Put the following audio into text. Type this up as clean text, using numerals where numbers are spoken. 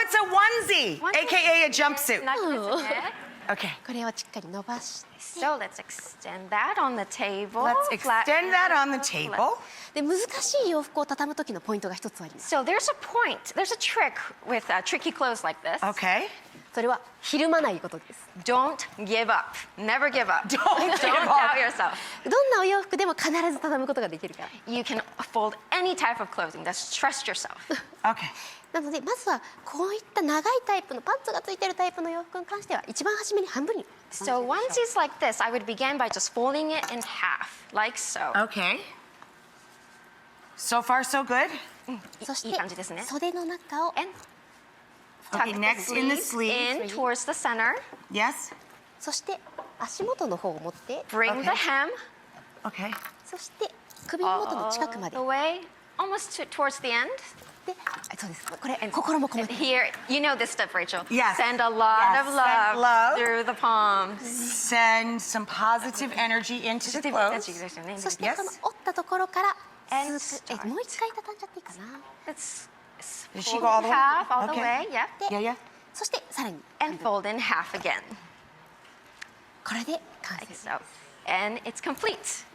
it's a onesie, aka a jumpsuit. Okay. これをしっかり伸ばして。 So let's extend that on the table. Let's extend that on the table. で難しい洋服を畳む時のポイントが一つあります。 So there's a point, there's a trick with tricky clothes like this. Okay. それはひるまないことです。 Don't give up. Never give up. Don't Don't give up. doubt yourself. どんなお洋服でも必ず畳むことができるから。 You can fold any type of clothing. Just trust yourself. Okay. なのでまずはこういった長いタイプのパンツがついてるタイプの洋服に関しては一番初めに半分に。 So onesies like this, I would begin by just folding it in half, like so. Okay. So far, so good. そしいい感じですね。て袖の中を And Okay, tuck next the in the sleeves in sleeve. towards the center. Yes. そして足元の方を持って Bring the Okay. hem Okay. そして首元の近くま all で the way, almost towards the end. でそうですこれ心も込めて Here, you know this stuff, Rachel. Yes. Send a lot Yes. of Send love, love. through the palms. Send some positive energy into the clothes. そして Yes. この折ったところからAnd スーッともう一回畳んじゃっていいかな Let's Does she fold go all in the way? half all the Okay. way, yeah. で Yeah, yeah. そしてさらに And fold in half again, これで完成 like so. And it's complete.